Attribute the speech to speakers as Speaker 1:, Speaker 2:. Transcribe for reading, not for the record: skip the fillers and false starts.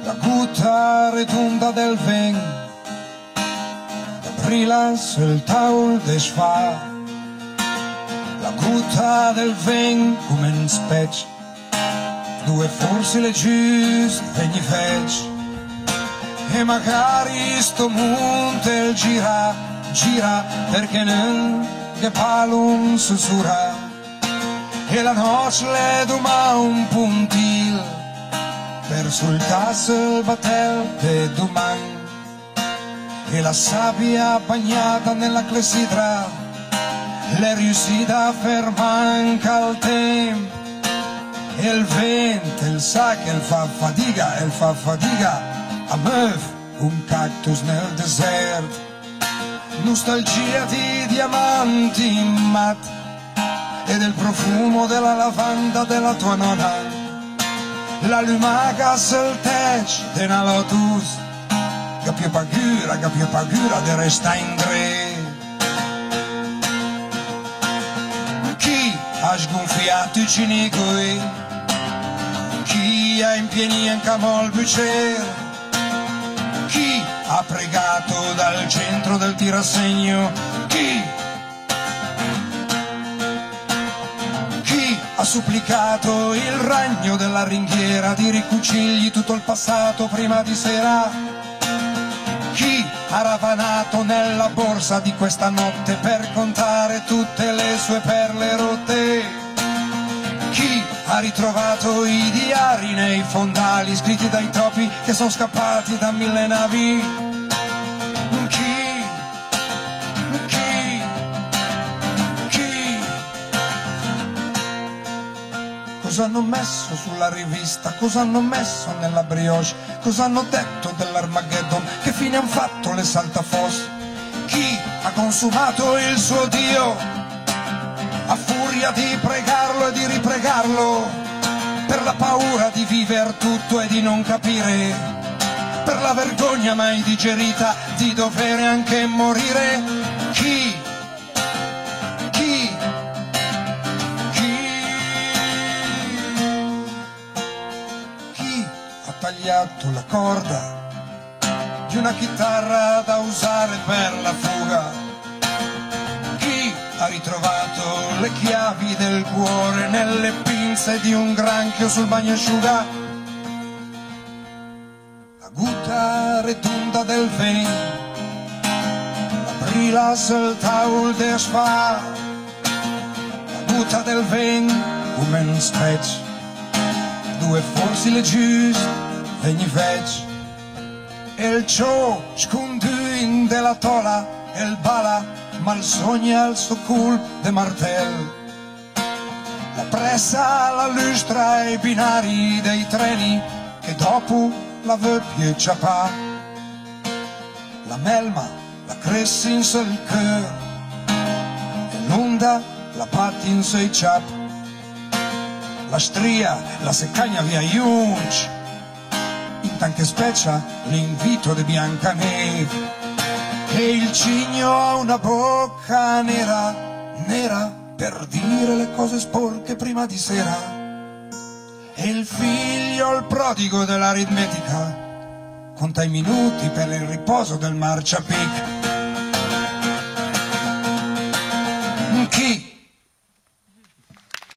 Speaker 1: La gutta redonda del vent, brilas el taul desfà. La gutta del vent come un spec, due fossile giusto vegni fec. E magari sto monte gira, gira perché non che palum sussurra. E la noce le doma un puntil per sultarsi il batel de domani. E la sabbia bagnata nella clessidra l'è riuscita a fermare al tempo. E il vento, il sa che il fa fatica a muovere un cactus nel deserto. Nostalgia di diamanti matti e del profumo della lavanda della tua nonna. La lumaca sul tetto di una lotus, che più paura di restare in dre. Chi ha sgonfiato i cinicoi, chi ha impieni in camo il bucere, chi ha pregato dal centro del tirassegno, chi ha supplicato il ragno della ringhiera di ricucirgli tutto il passato prima di sera, chi ha ravanato nella borsa di questa notte per contare tutte le sue perle rotte, chi ha ritrovato i diari nei fondali scritti dai topi che sono scappati da 1000 navi. Cosa hanno messo sulla rivista, cosa hanno messo nella brioche, cosa hanno detto dell'Armageddon, che fine han fatto le saltafosse, chi ha consumato il suo Dio a furia di pregarlo e di ripregarlo, per la paura di viver tutto e di non capire, per la vergogna mai digerita di dover anche morire, chi ha tagliato la corda di una chitarra da usare per la fuga, chi ha ritrovato le chiavi del cuore nelle pinze di un granchio sul bagnasciuga. La gutta redonda del vento, la brilas il taul desfà. La gutta del vento come un spec, due fossili giusti vegni fec. E il ciò sconduin della tola e il bala mal sogna al suo colpo de martel. La pressa, la lustra e i binari dei treni che dopo la veppie ciapà. La melma la cresce in sul cœur e l'onda la batti in sui ciap. La stria la secagna via Junch, in che specie l'invito di Biancaneve. E il cigno ha una bocca nera, nera per dire le cose sporche prima di sera. E il figlio, il prodigo dell'aritmetica, conta i minuti per il riposo del marciapic.